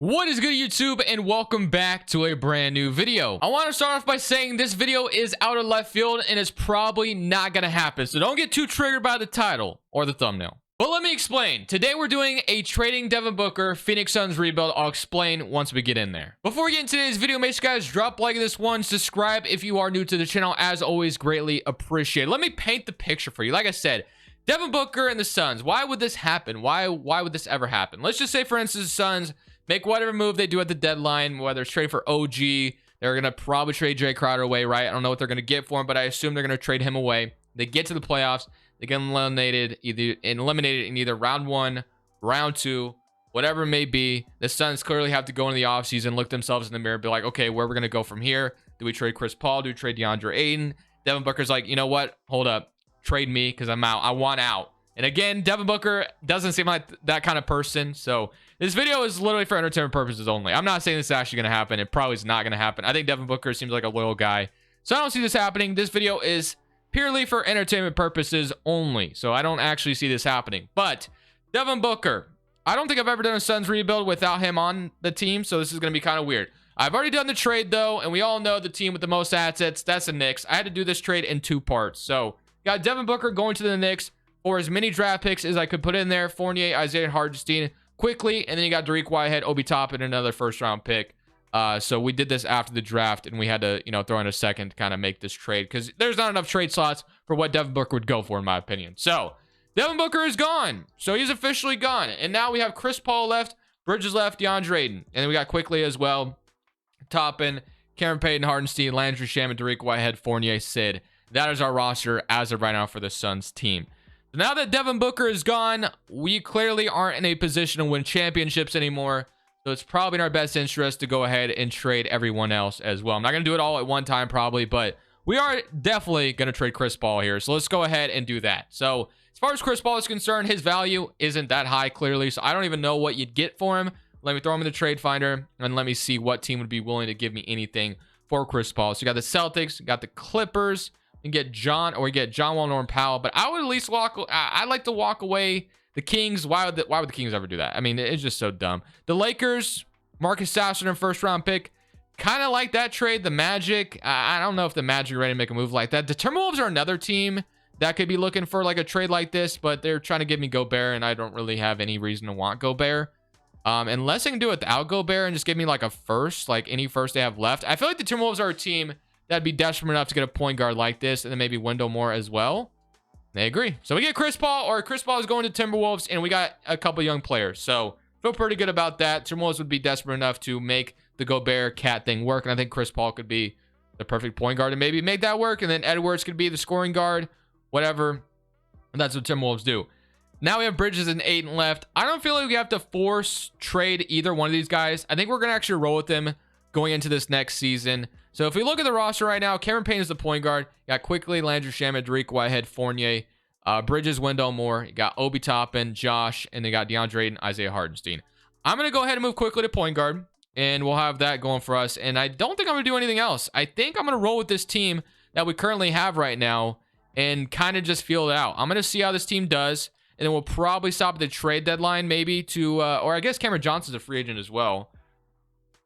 What is good, YouTube, and welcome back to a brand new video. I want to start off by saying this video is out of left field and it's probably not going to happen, so don't get too triggered by the title or the thumbnail. But let me explain. Today we're doing a trading Devin Booker Phoenix Suns rebuild. I'll explain once we get in there. Before we get into today's video, make sure you guys drop a like on this one, subscribe if you are new to the channel. As always, greatly appreciated. Let me paint the picture for you. Like I said, Devin Booker and the Suns. Why would this happen? Why would this ever happen? Let's just say, for instance, the Suns make whatever move they do at the deadline, whether it's trade for OG, they're going to probably trade Jay Crowder away, right? I don't know what they're going to get for him, but I assume they're going to trade him away. They get to the playoffs, they get eliminated in either round one, round two, whatever it may be. The Suns clearly have to go into the offseason, look themselves in the mirror, be like, okay, where are we going to go from here? Do we trade Chris Paul? Do we trade DeAndre Ayton? Devin Booker's like, you know what? Hold up. Trade me because I'm out. I want out. And again, Devin Booker doesn't seem like that kind of person. So this video is literally for entertainment purposes only. I'm not saying this is actually going to happen. It probably is not going to happen. I think Devin Booker seems like a loyal guy. So I don't see this happening. This video is purely for entertainment purposes only. So I don't actually see this happening. But Devin Booker, I don't think I've ever done a Suns rebuild without him on the team. So this is going to be kind of weird. I've already done the trade though. And we all know the team with the most assets. That's the Knicks. I had to do this trade in two parts. So got Devin Booker going to the Knicks for as many draft picks as I could put in there. Fournier, Isaiah Hartenstein quickly. And then you got Dariq Whitehead, Obi Toppin, another first round pick. So we did this after the draft and we had to, throw in a second to kind of make this trade because there's not enough trade slots for what Devin Booker would go for, in my opinion. So Devin Booker is gone. So he's officially gone. And now we have Chris Paul left, Bridges left, DeAndre Ayton. And then we got quickly as well, Toppin, Cameron Payton, Hartenstein, Landry Shamet, Dariq Whitehead, Fournier, Sid. That is our roster as of right now for the Suns team. Now that Devin Booker is gone, we clearly aren't in a position to win championships anymore. So it's probably in our best interest to go ahead and trade everyone else as well. I'm not going to do it all at one time probably, but we are definitely going to trade Chris Paul here. So let's go ahead and do that. So as far as Chris Paul is concerned, his value isn't that high clearly. So I don't even know what you'd get for him. Let me throw him in the trade finder and let me see what team would be willing to give me anything for Chris Paul. So you got the Celtics, you got the Clippers. And get John Wall, Norman Powell, but I would at least I'd like to walk away the Kings. Why would the Kings ever do that? I mean, it's just so dumb. The Lakers, Marcus Sasser and first round pick, kind of like that trade. The Magic, I don't know if the Magic are ready to make a move like that. The Timberwolves are another team that could be looking for like a trade like this, but they're trying to give me Gobert, and I don't really have any reason to want Gobert. Unless they can do it without Gobert and just give me like a first, like any first they have left. I feel like the Timberwolves are a team that'd be desperate enough to get a point guard like this, and then maybe Wendell Moore as well. They agree. So we get Chris Paul, or Chris Paul is going to Timberwolves, and we got a couple young players. So feel pretty good about that. Timberwolves would be desperate enough to make the Gobert Cat thing work, and I think Chris Paul could be the perfect point guard and maybe make that work, and then Edwards could be the scoring guard, whatever. And that's what Timberwolves do. Now we have Bridges and Ayton left. I don't feel like we have to force trade either one of these guys. I think we're going to actually roll with them going into this next season. So if we look at the roster right now, Cameron Payne is the point guard. You got quickly Landry Shamet, Dariq Whitehead, Fournier, Bridges, Wendell Moore. You got Obi Toppin, Josh, and they got DeAndre Ayton, Isaiah Hartenstein. I'm going to go ahead and move quickly to point guard, and we'll have that going for us. And I don't think I'm going to do anything else. I think I'm going to roll with this team that we currently have right now and kind of just feel it out. I'm going to see how this team does, and then we'll probably stop at the trade deadline maybe to, or I guess Cameron Johnson's a free agent as well.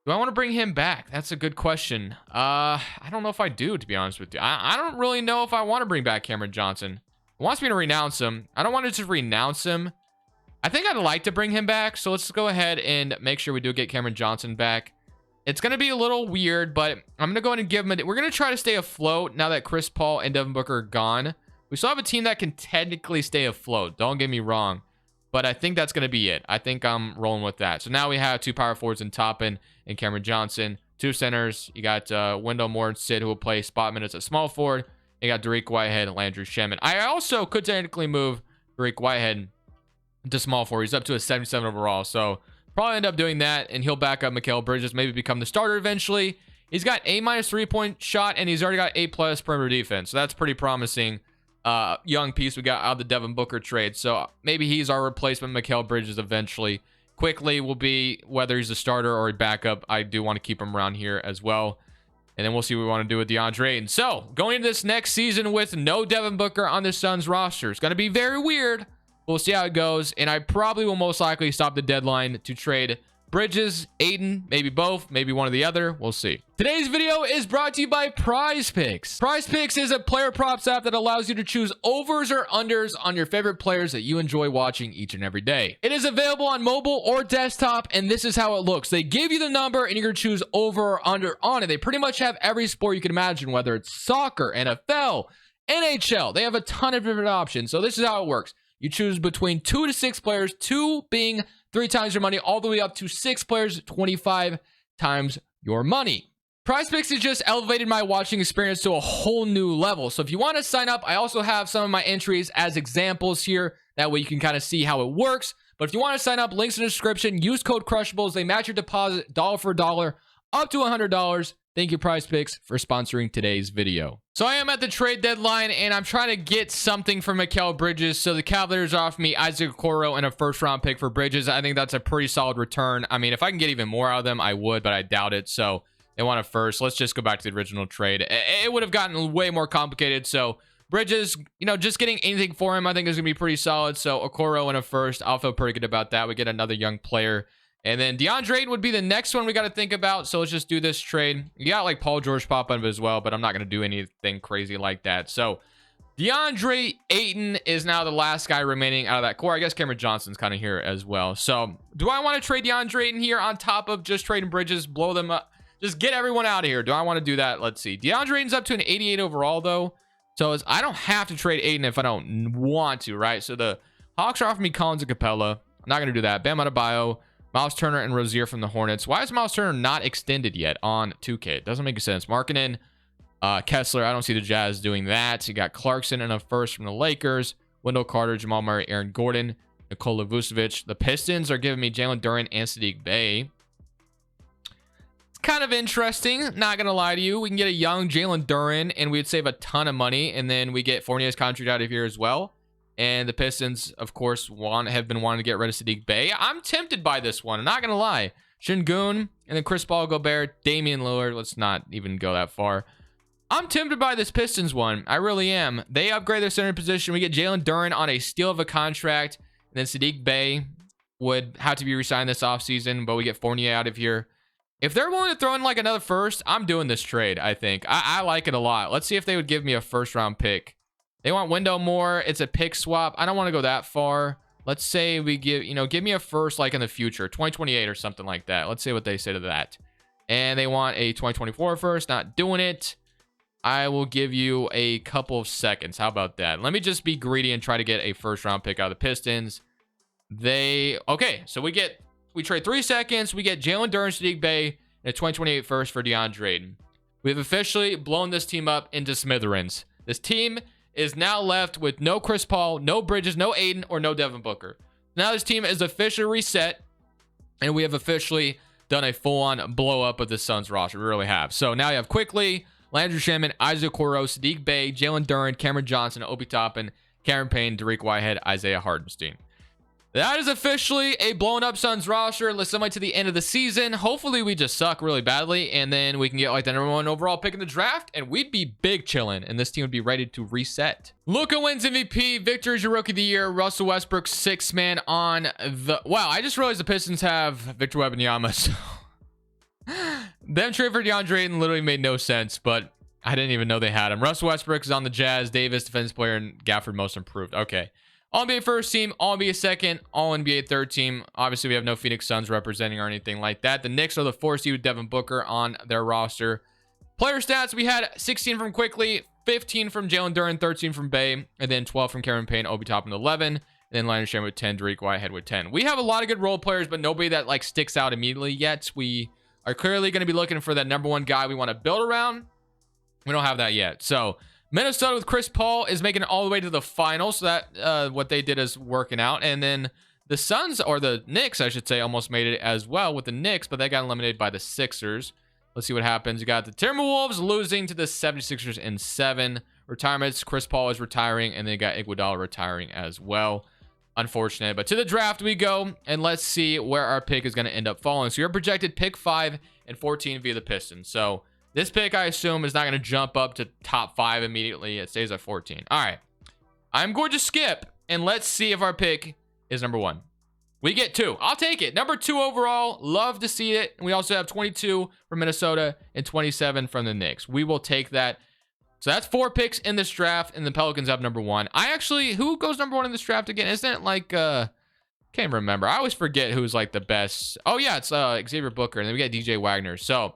Do I want to bring him back? That's a good question. I don't know if I do, to be honest with you. I don't really know if I want to bring back Cameron Johnson. He wants me to renounce him. I don't want to just renounce him. I think I'd like to bring him back. So let's go ahead and make sure we do get Cameron Johnson back. It's going to be a little weird, but I'm going to go ahead and give him we're going to try to stay afloat now that Chris Paul and Devin Booker are gone. We still have a team that can technically stay afloat. Don't get me wrong. But I think that's going to be it. I think I'm rolling with that. So now we have two power forwards in Toppin and Cameron Johnson. Two centers. You got Wendell Moore and Sid, who will play spot minutes at small forward. You got Dariq Whitehead and Landry Shamet. I also could technically move Dariq Whitehead to small forward. He's up to a 77 overall. So probably end up doing that. And he'll back up Mikal Bridges. Maybe become the starter eventually. He's got A- 3-point shot. And he's already got A+ perimeter defense. So that's pretty promising. Young piece we got out of the Devin Booker trade. So maybe he's our replacement, Mikal Bridges, eventually. Quickly will be whether he's a starter or a backup. I do want to keep him around here as well. And then we'll see what we want to do with DeAndre Ayton. So going into this next season with no Devin Booker on the Suns roster. It's going to be very weird. We'll see how it goes. And I probably will most likely stop the deadline to trade Bridges, Aiden, maybe both, maybe one or the other. We'll see. Today's video is brought to you by Prize Picks. Prize Picks is a player props app that allows you to choose overs or unders on your favorite players that you enjoy watching each and every day. It is available on mobile or desktop, and this is how it looks. They give you the number, and you're going to choose over or under on it. They pretty much have every sport you can imagine, whether it's soccer, NFL, NHL. They have a ton of different options. So this is how it works. You choose between 2 to 6 players, 2 being 3 times your money, all the way up to 6 players, 25 times your money. Prize Picks has just elevated my watching experience to a whole new level. So if you want to sign up, I also have some of my entries as examples here. That way you can kind of see how it works. But if you want to sign up, links in the description. Use code Crushables. They match your deposit dollar for dollar up to $100. Thank you, Prize Picks, for sponsoring today's video. So I am at the trade deadline, and I'm trying to get something for Mikal Bridges. So the Cavaliers offer me Isaac Okoro and a first-round pick for Bridges. I think that's a pretty solid return. I mean, if I can get even more out of them, I would, but I doubt it. So they want a first. Let's just go back to the original trade. It would have gotten way more complicated. So Bridges, you know, just getting anything for him, I think is going to be pretty solid. So Okoro and a first, I'll feel pretty good about that. We get another young player. And then DeAndre Ayton would be the next one we got to think about. So let's just do this trade. You got like Paul George pop up as well, but I'm not going to do anything crazy like that. So DeAndre Ayton is now the last guy remaining out of that core. I guess Cameron Johnson's kind of here as well. So do I want to trade DeAndre Ayton here on top of just trading Bridges, blow them up, just get everyone out of here? Do I want to do that? Let's see. DeAndre Ayton's up to an 88 overall though. So I don't have to trade Ayton if I don't want to, right? So the Hawks are offering me Collins and Capella. I'm not going to do that. Bam Adebayo, Miles Turner, and Rozier from the Hornets. Why is Miles Turner not extended yet on 2K? It doesn't make sense. Markkanen, Kessler. I don't see the Jazz doing that. You got Clarkson and a first from the Lakers. Wendell Carter, Jamal Murray, Aaron Gordon, Nikola Vucevic. The Pistons are giving me Jalen Duren and Sadiq Bey. It's kind of interesting. Not going to lie to you. We can get a young Jalen Duren, and we'd save a ton of money. And then we get Fournier's contract out of here as well. And the Pistons, of course, have been wanting to get rid of Sadiq Bey. I'm tempted by this one. I'm not going to lie. Şengün, and then Chris Paul, Gobert, Damian Lillard. Let's not even go that far. I'm tempted by this Pistons one. I really am. They upgrade their center position. We get Jalen Duren on a steal of a contract. And then Sadiq Bey would have to be re-signed this offseason, but we get Fournier out of here. If they're willing to throw in like another first, I'm doing this trade, I think. I like it a lot. Let's see if they would give me a first-round pick. They want Wendell Moore. It's a pick swap. I don't want to go that far. Let's say we give me a first like in the future, 2028 or something like that. Let's see what they say to that. And they want a 2024 first. Not doing it. I will give you a couple of seconds. How about that? Let me just be greedy and try to get a first round pick out of the Pistons. Okay, so we trade 3 seconds. We get Jalen Duren, Sadiq Bey, and a 2028 first for DeAndre Ayton. We've officially blown this team up into smithereens. This team is now left with no Chris Paul, no Bridges, no Aiden, or no Devin Booker. Now this team is officially reset, and we have officially done a full-on blow-up of the Suns roster. We really have. So now you have Quickly, Landry Shamet, Isaac Okoro, Sadiq Bey, Jalen Duren, Cameron Johnson, Obi Toppin, Cameron Payne, Dariq Whitehead, Isaiah Hartenstein. That is officially a blown-up Suns roster. Let's semi to the end of the season. Hopefully, we just suck really badly, and then we can get like the #1 overall pick in the draft, and we'd be big chilling, and this team would be ready to reset. Luka wins MVP. Victor is your Rookie of the Year. Russell Westbrook, 6th man on the... Wow, I just realized the Pistons have Victor Wembanyama. So them trade for DeAndre Ayton literally made no sense, but I didn't even know they had him. Russell Westbrook is on the Jazz. Davis, defensive player, and Gafford, most improved. Okay. All-NBA first team, All-NBA second, All-NBA third team. Obviously, we have no Phoenix Suns representing or anything like that. The Knicks are the 4th seed with Devin Booker on their roster. Player stats, we had 16 from Quickly, 15 from Jalen Duren, 13 from Bey, and then 12 from Cameron Payne, Obi Toppin 11, and then Landry Shamet with 10, Dariq Whitehead with 10. We have a lot of good role players, but nobody that like sticks out immediately yet. We are clearly going to be looking for that #1 guy we want to build around. We don't have that yet. So Minnesota with Chris Paul is making it all the way to the finals. So that what they did is working out. And then the Suns, or the Knicks, I should say, almost made it as well with the Knicks, but they got eliminated by the Sixers. Let's see what happens. You got the Timberwolves losing to the 76ers in 7 retirements. Chris Paul is retiring, and they got Iguodala retiring as well. Unfortunate. But to the draft we go, and let's see where our pick is going to end up falling. So you're projected pick 5 and 14 via the Pistons. So this pick, I assume, is not going to jump up to top 5 immediately. It stays at 14. All right. I'm going to skip, and let's see if our pick is #1. We get 2. I'll take it. Number 2 overall. Love to see it. We also have 22 from Minnesota and 27 from the Knicks. We will take that. So that's 4 picks in this draft, and the Pelicans have number 1. Who goes number 1 in this draft again? Isn't it like, can't remember. I always forget who's like the best. Oh yeah, it's Xavier Booker, and then we got DJ Wagner. So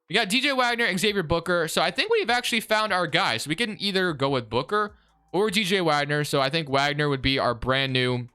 we got DJ Wagner and Xavier Booker. So I think we've actually found our guy. So we can either go with Booker or DJ Wagner. So I think Wagner would be our brand new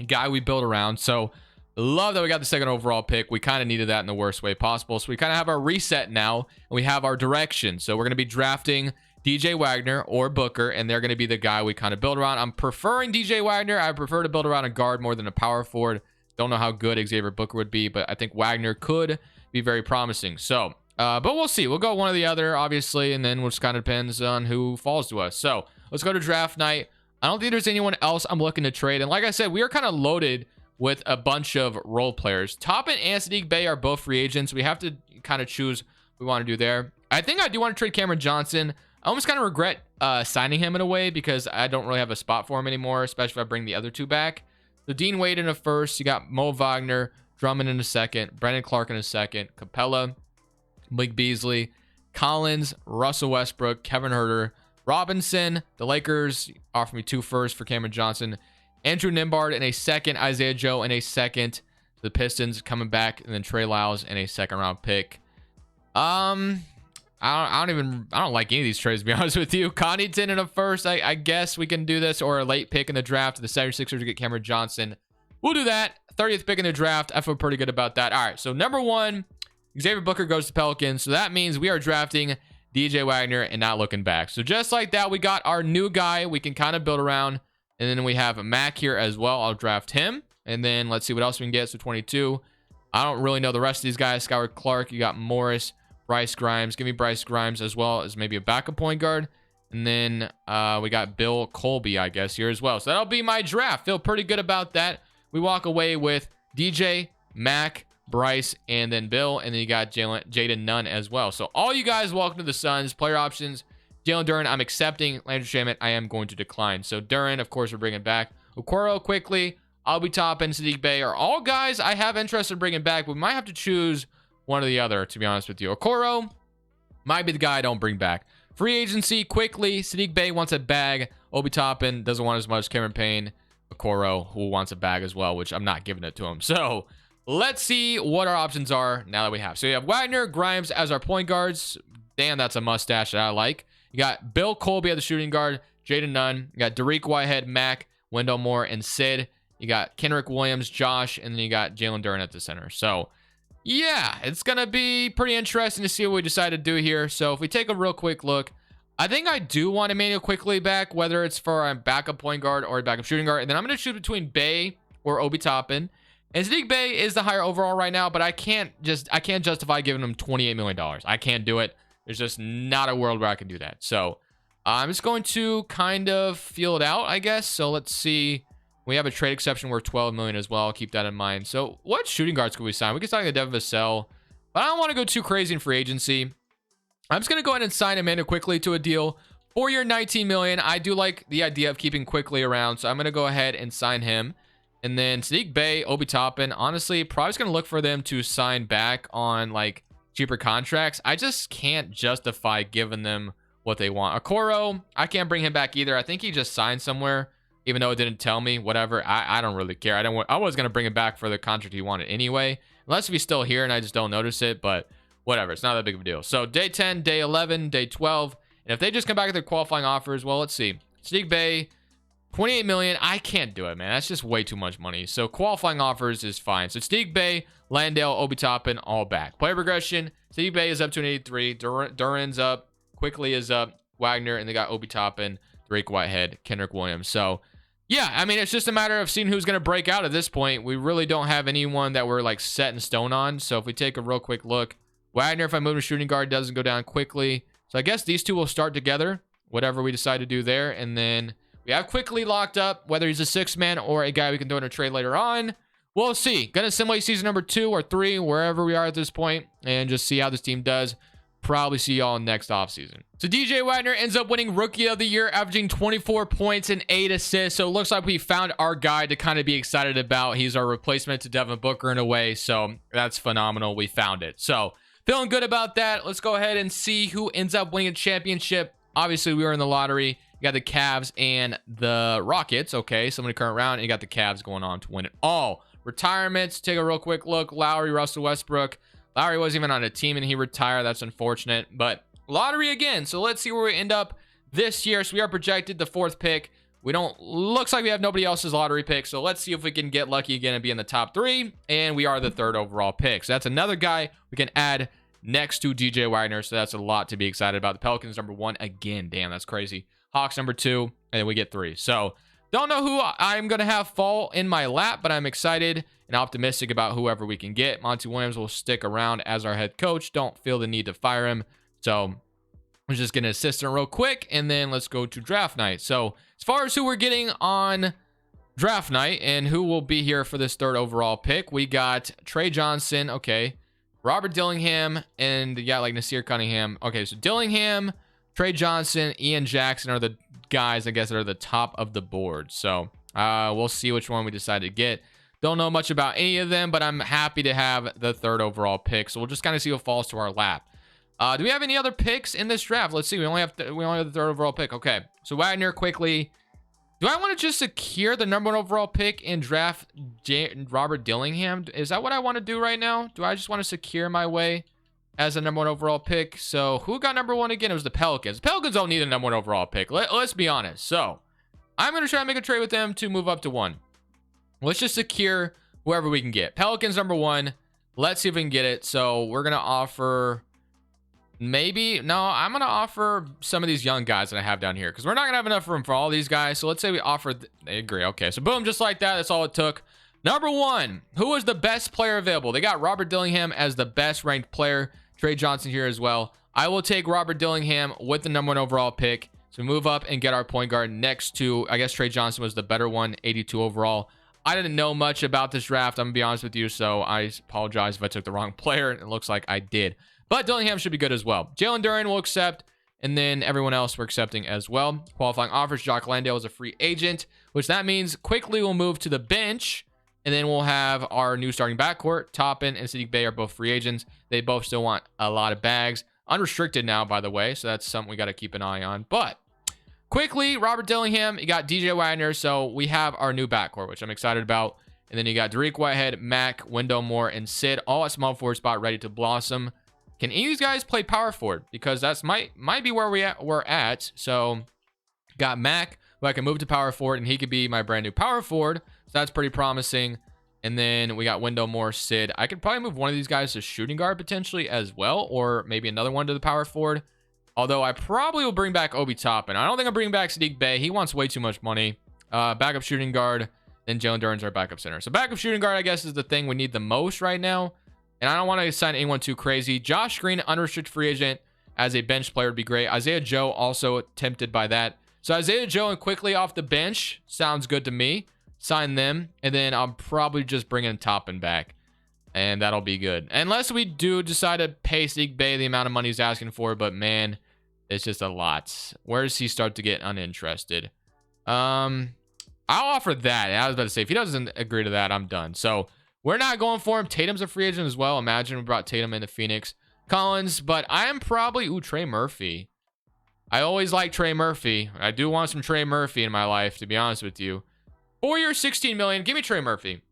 guy we build around. So love that we got the 2nd overall pick. We kind of needed that in the worst way possible. So we kind of have our reset now, and we have our direction. So we're going to be drafting DJ Wagner or Booker, and they're going to be the guy we kind of build around. I'm preferring DJ Wagner. I prefer to build around a guard more than a power forward. Don't know how good Xavier Booker would be, but I think Wagner could be very promising. So, but we'll see. We'll go one or the other, obviously, and then it just kind of depends on who falls to us. So let's go to draft night. I don't think there's anyone else I'm looking to trade. And like I said, we are kind of loaded with a bunch of role players. Toppin and Saddiq Bey are both free agents. We have to kind of choose what we want to do there. I think I do want to trade Cameron Johnson. I almost kind of regret signing him in a way because I don't really have a spot for him anymore, especially if I bring the other 2 back. So Dean Wade in a 1st. You got Mo Wagner, Drummond in a 2nd, Brandon Clark in a 2nd, Capella, Malik Beasley, Collins, Russell Westbrook, Kevin Huerter, Robinson. The Lakers offered me 2 firsts for Cameron Johnson. Andrew Nimbard in a 2nd, Isaiah Joe in a 2nd. The Pistons coming back, and then Trey Lyles in a 2nd round pick. I don't like any of these trades, to be honest with you. Connaughton in a 1st. I guess we can do this, or a late pick in the draft. The 76ers to get Cameron Johnson. We'll do that. 30th pick in the draft. I feel pretty good about that. All right, so number 1, Xavier Booker goes to Pelicans. So that means we are drafting DJ Wagner and not looking back. So just like that, we got our new guy we can kind of build around. And then we have Mac here as well. I'll draft him. And then let's see what else we can get. So 22. I don't really know the rest of these guys. Skyward Clark. You got Morris, Bryce Grimes. Give me Bryce Grimes as well as maybe a backup point guard. And then we got Bill Colby, I guess, here as well. So that'll be my draft. Feel pretty good about that. We walk away with DJ, Mac, Bryce, and then Bill. And then you got Jaden Nunn as well. So all you guys, welcome to the Suns. Player options. Jalen Duren, I'm accepting. Landry Shamet, I am going to decline. So Duren, of course, we're bringing back. Okoro quickly. I'll be Toppin, Saddiq Bey are all guys I have interest in bringing back. But we might have to choose one or the other, to be honest with you. Okoro might be the guy I don't bring back. Free agency, quickly. Saddiq Bey wants a bag. Obi Toppin doesn't want as much. Cameron Payne. Okoro, who wants a bag as well, which I'm not giving it to him. So let's see what our options are now that we have. So we have Wagner, Grimes as our point guards. Damn, that's a mustache that I like. You got Bill Colby at the shooting guard, Jaden Nunn. You got Derek Whitehead, Mac, Wendell Moore, and Sid. You got Kenrick Williams, Josh, and then you got Jalen Duren at the center. So, yeah, it's going to be pretty interesting to see what we decide to do here. So, if we take a real quick look, I think I do want Emmanuel quickly back, whether it's for a backup point guard or a backup shooting guard. And then I'm going to choose between Bey or Obi Toppin. And Saddiq Bey is the higher overall right now, but I can't justify giving him $28 million. I can't do it. There's just not a world where I can do that. So I'm just going to kind of feel it out, I guess. So let's see. We have a trade exception worth $12 million as well. I'll keep that in mind. So what shooting guards could we sign? We could sign a Devin Vassell, but I don't want to go too crazy in free agency. I'm just going to go ahead and sign Emmanuel quickly to a deal. 4-year, $19 million. I do like the idea of keeping quickly around, so I'm going to go ahead and sign him. And then Saddiq Bey, Obi Toppin, honestly, probably just going to look for them to sign back on like cheaper contracts. I just can't justify giving them what they want. Okoro, I can't bring him back either. I think he just signed somewhere, even though it didn't tell me. Whatever. I don't really care. I was going to bring him back for the contract he wanted anyway, unless if he's still here and I just don't notice it, but whatever. It's not that big of a deal. So day 10, day 11, day 12. And if they just come back with their qualifying offers, well, let's see. Saddiq Bey, $28 million. I can't do it, man. That's just way too much money. So qualifying offers is fine. So Saddiq Bey, Landale, Obi Toppin, all back. Player progression. Saddiq Bey is up to an 83. Duren's up. Quickly is up. Wagner, and they got Obi Toppin, Derek Whitehead, Kenrick Williams. So yeah, I mean, it's just a matter of seeing who's going to break out at this point. We really don't have anyone that we're like set in stone on. So if we take a real quick look, Wagner, if I move to shooting guard, doesn't go down quickly. So I guess these two will start together, whatever we decide to do there. And then we have quickly locked up, whether he's a 6-man or a guy we can throw in a trade later on. We'll see. Gonna simulate season number 2 or 3, wherever we are at this point, and just see how this team does. probably see y'all next offseason. So DJ Wagner ends up winning Rookie of the Year, averaging 24 points and 8 assists. So it looks like we found our guy to kind of be excited about. He's our replacement to Devin Booker in a way. So that's phenomenal. We found it. So feeling good about that. Let's go ahead and see who ends up winning a championship. Obviously, we were in the lottery. You got the Cavs and the Rockets. Okay, so in the current round, and you got the Cavs going on to win it all. Retirements, take a real quick look. Lowry, Russell Westbrook. Lowry wasn't even on a team and he retired. That's unfortunate, but lottery again. So let's see where we end up this year. So we are projected the 4th pick. Looks like we have nobody else's lottery pick. So let's see if we can get lucky again and be in the top 3. And we are the 3rd overall pick. So that's another guy we can add next to DJ Wagner. So that's a lot to be excited about. The Pelicans number 1 again. Damn, that's crazy. Hawks number 2, and then we get 3. So don't know who I'm going to have fall in my lap, but I'm excited and optimistic about whoever we can get. Monty Williams will stick around as our head coach. Don't feel the need to fire him. So I'm just getting an assistant real quick, and then let's go to draft night. So as far as who we're getting on draft night and who will be here for this 3rd overall pick, we got Trey Johnson, okay, Robert Dillingham, and you got like Nasir Cunningham. Okay, so Dillingham, Trey Johnson, Ian Jackson are the guys, I guess, that are the top of the board. So we'll see which one we decide to get. Don't know much about any of them, but I'm happy to have the 3rd overall pick. So we'll just kind of see what falls to our lap. Do we have any other picks in this draft? Let's see. We only have the 3rd overall pick. Okay. So Wagner quickly. Do I want to just secure the number 1 overall pick and draft Robert Dillingham? Is that what I want to do right now? Do I just want to secure my way as a number 1 overall pick? So who got number 1 again? It was the Pelicans. The Pelicans don't need a number 1 overall pick. Let's be honest. So I'm going to try to make a trade with them to move up to 1. Let's just secure whoever we can get. Pelicans number 1. Let's see if we can get it. So we're going to offer I'm going to offer some of these young guys that I have down here because we're not going to have enough room for all these guys. So let's say we offer, they agree. Okay. So boom, just like that. That's all it took. Number 1, who was the best player available? They got Robert Dillingham as the best ranked player. Trey Johnson here as well. I will take Robert Dillingham with the number 1 overall pick. So move up and get our point guard next to, I guess Trey Johnson was the better one, 82 overall. I didn't know much about this draft, I'm going to be honest with you, so I apologize if I took the wrong player. It looks like I did. But Dillingham should be good as well. Jalen Duren will accept, and then everyone else we're accepting as well. Qualifying offers, Jock Landale is a free agent, which that means quickly we'll move to the bench, and then we'll have our new starting backcourt. Toppin and Sadiq Bey are both free agents. They both still want a lot of bags. Unrestricted now, by the way, so that's something we got to keep an eye on. But quickly, Robert Dillingham, you got DJ Wagner, so we have our new backcourt, which I'm excited about. And then you got Dariq Whitehead, Mac, Wendell Moore, and Sid, all at small forward spot, ready to blossom. Can any of these guys play power forward? Because that's might be where we're at. So got Mac, who I can move to power forward, and he could be my brand new power forward. So that's pretty promising. And then we got Wendell Moore, Sid. I could probably move one of these guys to shooting guard potentially as well, or maybe another one to the power forward. Although I probably will bring back Obi Toppin. I don't think I'll bring back Sadiq Bey. He wants way too much money. Backup shooting guard. Then Jalen Duren's our backup center. So backup shooting guard, I guess, is the thing we need the most right now. And I don't want to sign anyone too crazy. Josh Green, unrestricted free agent as a bench player would be great. Isaiah Joe, also tempted by that. So Isaiah Joe and quickly off the bench sounds good to me. Sign them. And then I'll probably just bring in Toppin back. And that'll be good. Unless we do decide to pay Sadiq Bey the amount of money he's asking for. But man, it's just a lot. Where does he start to get uninterested? I'll offer that. I was about to say, if he doesn't agree to that, I'm done. So we're not going for him. Tatum's a free agent as well. Imagine we brought Tatum into Phoenix. Collins, but I am probably... Ooh, Trey Murphy. I always like Trey Murphy. I do want some Trey Murphy in my life, to be honest with you. 4 years, $16 million. Give me Trey Murphy.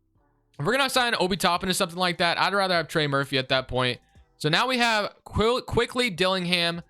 If we're going to sign Obi Toppin or something like that, I'd rather have Trey Murphy at that point. So now we have quickly Dillingham,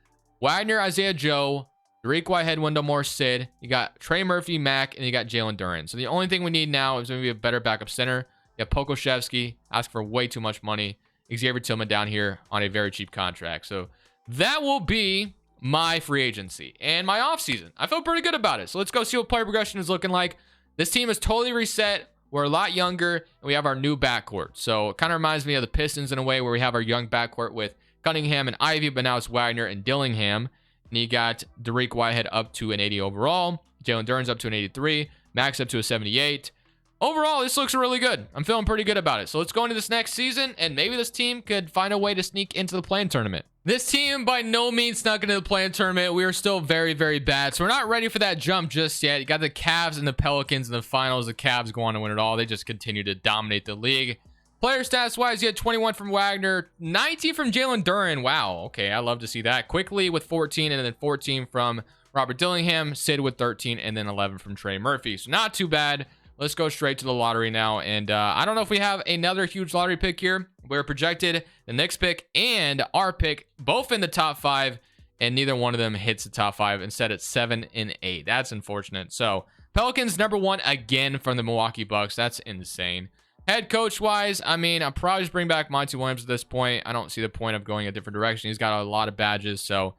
Wagner, Isaiah Joe, Dariq Whitehead, Wendell Moore, Sid. You got Trey Murphy, Mac, and you got Jalen Duren. So the only thing we need now is maybe a better backup center. You have Pokoshevsky, ask for way too much money. Xavier Tillman down here on a very cheap contract. So that will be my free agency and my offseason. I feel pretty good about it. So let's go see what player progression is looking like. This team is totally reset. We're a lot younger, and we have our new backcourt. So it kind of reminds me of the Pistons in a way where we have our young backcourt with Cunningham and Ivy, but now it's Wagner and Dillingham. And you got Dariq Whitehead up to an 80 overall. Jalen Duren's up to an 83. Max up to a 78. overall, this looks really good. I'm feeling pretty good about it. So let's go into this next season, and maybe this team could find a way to sneak into the play-in tournament. This team by no means snuck into the play-in tournament. We are still very, very bad. So we're not ready for that jump just yet. You got the Cavs and the Pelicans in the finals. The Cavs go on to win it all. They just continue to dominate the league. Player stats wise, you had 21 from Wagner, 19 from Jalen Duren. Wow. Okay. I love to see that. Quickly with 14, and then 14 from Robert Dillingham, Sid with 13, and then 11 from Trey Murphy. So not too bad. Let's go straight to the lottery now. And I don't know if we have another huge lottery pick here. We're projected the next pick and our pick both in the top 5, and neither one of them hits the top 5. Instead, it's 7 and 8. That's unfortunate. So Pelicans number 1 again from the Milwaukee Bucks. That's insane. Head coach wise, I mean, I'll probably just bring back Monty Williams at this point. I don't see the point of going a different direction. He's got a lot of badges. So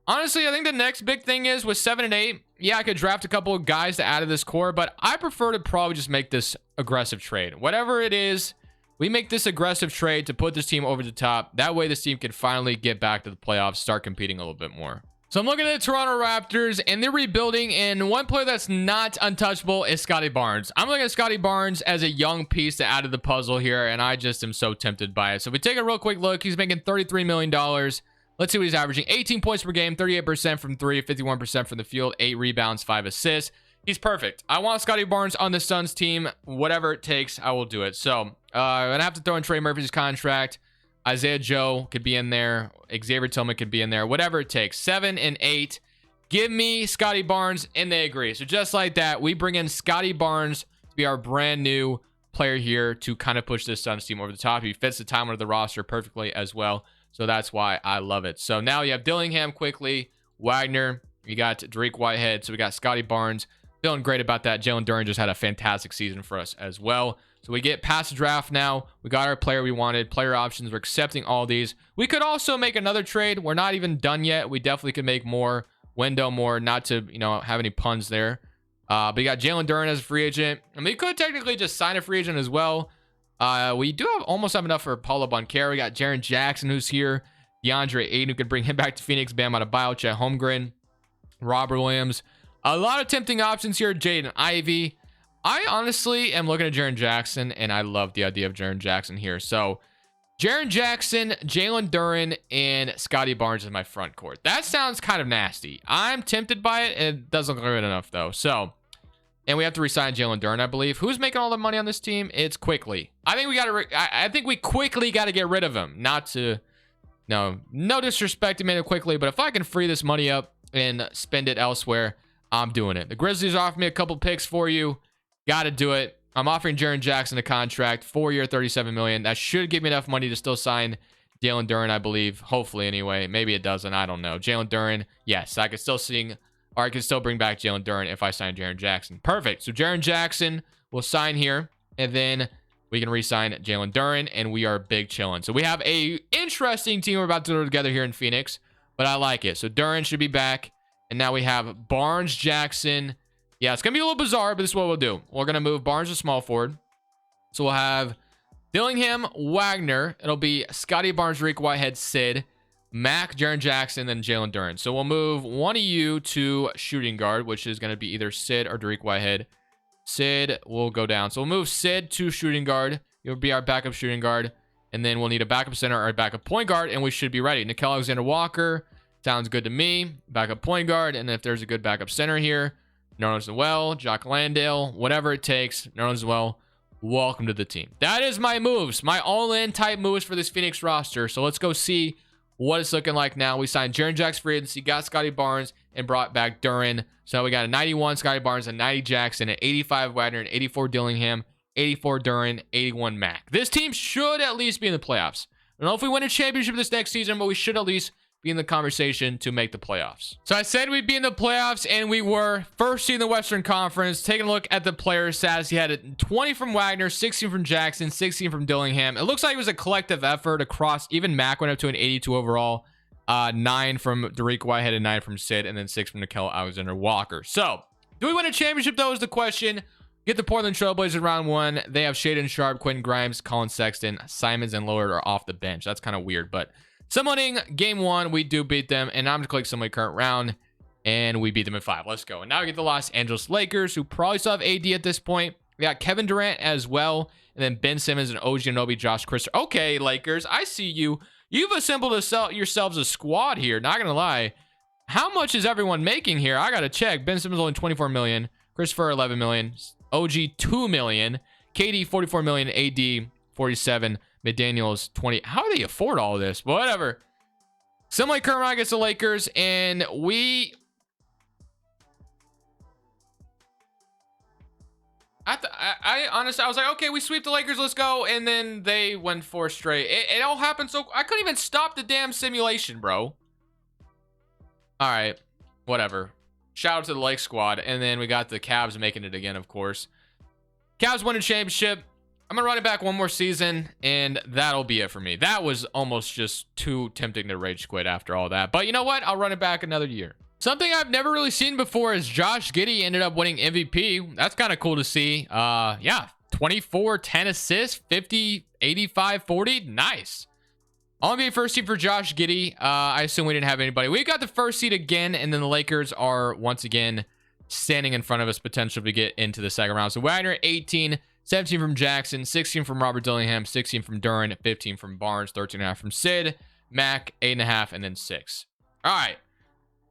honestly, I think the next big thing is with 7 and 8. Yeah, I could draft a couple of guys to add to this core, but I prefer to probably just make this aggressive trade. Whatever it is, we make this aggressive trade to put this team over the top. That way this team can finally get back to the playoffs, start competing a little bit more. So I'm looking at the Toronto Raptors, and they're rebuilding, and one player that's not untouchable is Scotty Barnes. I'm looking at Scotty Barnes as a young piece to add to the puzzle here, and I just am so tempted by it. So if we take a real quick look, he's making $33 million. Let's see what he's averaging. 18 points per game, 38% from 3, 51% from the field, 8 rebounds, 5 assists. He's perfect. I want Scotty Barnes on the Suns team. Whatever it takes, I will do it. So I'm going to have to throw in Trey Murphy's contract. Isaiah Joe could be in there. Xavier Tillman could be in there. Whatever it takes. 7 and 8. Give me Scotty Barnes, and they agree. So just like that, we bring in Scotty Barnes to be our brand new player here to kind of push this Suns team over the top. He fits the timeline of the roster perfectly as well. So that's why I love it. So now you have Dillingham quickly, Wagner. You got Dariq Whitehead. So we got Scotty Barnes. Feeling great about that. Jalen Duren just had a fantastic season for us as well. So we get past the draft now. We got our player we wanted. Player options. We're accepting all these. We could also make another trade. We're not even done yet. We definitely could make more. Window more. Not to, have any puns there. But you got Jalen Duren as a free agent. And we could technically just sign a free agent as well. We do almost have enough for Paulo Banchero. We got Jaren Jackson, who's here. DeAndre Ayton, who could bring him back to Phoenix. Bam Adebayo, Chet Holmgren. Robert Williams. A lot of tempting options here. Jaden Ivey. I honestly am looking at Jaren Jackson, and I love the idea of Jaren Jackson here. So, Jaren Jackson, Jalen Duren, and Scotty Barnes is my front court. That sounds kind of nasty. I'm tempted by it, and it doesn't look good enough, though. So, and we have to resign Jalen Duren, I believe. Who's making all the money on this team? It's Quickly. I think we got to. I think we quickly got to get rid of him. Not to, no disrespect to Emmanuel Quickly, but if I can free this money up and spend it elsewhere, I'm doing it. The Grizzlies offered me a couple picks for you. Got to do it. I'm offering Jaren Jackson a contract, 4-year, $37 million. That should give me enough money to still sign Jalen Duren, I believe. Hopefully, anyway. Maybe it doesn't. I don't know. Jalen Duren, yes, I could still I could still bring back Jalen Duren if I sign Jaren Jackson. Perfect. So Jaren Jackson will sign here, and then we can re-sign Jalen Duren, and we are big chilling. So we have a interesting team we're about to throw together here in Phoenix, but I like it. So Duren should be back, and now we have Barnes, Jackson. Yeah, it's going to be a little bizarre, but this is what we'll do. We're going to move Barnes to small forward. So we'll have Dillingham, Wagner. It'll be Scotty Barnes, Dariq Whitehead, Sid, Mac, Jaren Jackson, then Jalen Duren. So we'll move one of you to shooting guard, which is going to be either Sid or Dariq Whitehead. Sid will go down. So we'll move Sid to shooting guard. It'll be our backup shooting guard. And then we'll need a backup center or a backup point guard, and we should be ready. Nickeil Alexander-Walker. Sounds good to me. Backup point guard. And if there's a good backup center here, Nerlens Noel, Jock Landale, whatever it takes, Nerlens Noel, welcome to the team. That is my moves, my all-in type moves for this Phoenix roster. So let's go see what it's looking like now. We signed Jaren Jackson free agency, got Scotty Barnes, and brought back Duren. So we got a 91 Scotty Barnes, a 90 Jackson, an 85 Wagner, an 84 Dillingham, 84 Duren, 81 Mac. This team should at least be in the playoffs. I don't know if we win a championship this next season, but we should at least be in the conversation to make the playoffs. So I said we'd be in the playoffs, and we were. First seed in the Western Conference. Taking a look at the player stats, he had 20 from Wagner, 16 from Jackson, 16 from Dillingham. It looks like it was a collective effort across. Even Mac went up to an 82 overall. 9 from Dariq Whitehead and 9 from Sid, and then 6 from Nickeil Alexander-Walker. So, do we win a championship, though, is the question. Get the Portland Trailblazers round 1. They have Shaedon Sharpe, Quentin Grimes, Colin Sexton, Simons, and Lillard are off the bench. That's kind of weird, but summoning game 1, we do beat them, and I'm going to click summon current round, and we beat them in 5. Let's go. And now we get the Los Angeles Lakers, who probably still have AD at this point. We got Kevin Durant as well. And then Ben Simmons and OG Anunoby, Josh Christopher. Okay, Lakers, I see you. You've assembled yourselves a squad here. Not going to lie. How much is everyone making here? I got to check. Ben Simmons only 24 million. Christopher 11 million. OG 2 million. KD 44 million. AD 47. McDaniels 20. How do they afford all this? But whatever. Similarly, Kermit against the Lakers. And we... I honestly, I was like, okay, we sweep the Lakers, let's go. And then they went 4 straight. It all happened so... I couldn't even stop the damn simulation, bro. All right, whatever. Shout out to the Lake squad. And then we got the Cavs making it again, of course. Cavs win a championship. I'm going to run it back one more season, and that'll be it for me. That was almost just too tempting to rage quit after all that. But you know what? I'll run it back another year. Something I've never really seen before is Josh Giddey ended up winning MVP. That's kind of cool to see. Yeah, 24, 10 assists, 50, 85, 40. Nice. All-NBA first team for Josh Giddey. I assume we didn't have anybody. We got the first seed again, and then the Lakers are once again standing in front of us, potential to get into the second round. So Wagner, 18, 17 from Jackson, 16 from Robert Dillingham, 16 from Duran, 15 from Barnes, 13.5 from Sid, Mac, 8.5, and then 6. All right.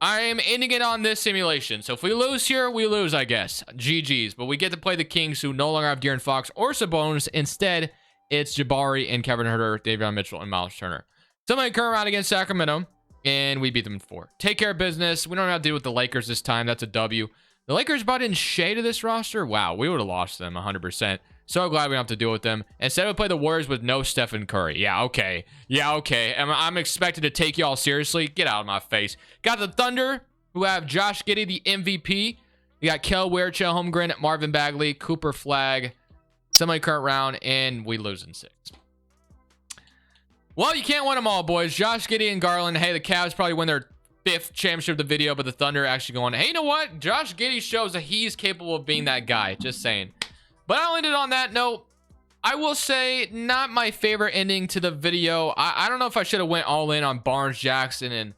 I am ending it on this simulation. So if we lose here, we lose, I guess. GG's. But we get to play the Kings, who no longer have De'Aaron Fox or Sabonis. Instead, it's Jabari and Kevin Huerter, Davion Mitchell, and Miles Turner. Somebody come around against Sacramento, and we beat them in 4. Take care of business. We don't have to deal with the Lakers this time. That's a W. The Lakers brought in Shea to this roster. Wow, we would have lost them 100%. So glad we don't have to deal with them. Instead, we play the Warriors with no Stephen Curry. Yeah, okay. Yeah, okay. I'm expected to take y'all seriously. Get out of my face. Got the Thunder, who have Josh Giddey, the MVP. We got Kel Ware, Chell Holmgren, Marvin Bagley, Cooper Flagg, semi-current round, and we lose in 6. Well, you can't win them all, boys. Josh Giddey and Garland. Hey, the Cavs probably win their 5th championship of the video, but the Thunder actually going, hey, you know what? Josh Giddey shows that he's capable of being that guy. Just saying. But I'll end it on that note. I will say, not my favorite ending to the video. I don't know if I should have went all in on Barnes, Jackson, and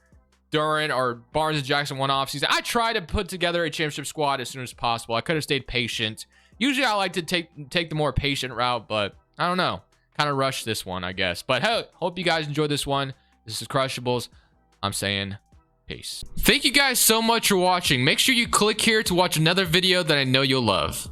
Duran, or Barnes and Jackson one off season. I try to put together a championship squad as soon as possible. I could have stayed patient. Usually I like to take the more patient route, but I don't know. Kind of rushed this one, I guess. But hey, hope you guys enjoyed this one. This is Crushables. I'm saying peace. Thank you guys so much for watching. Make sure you click here to watch another video that I know you'll love.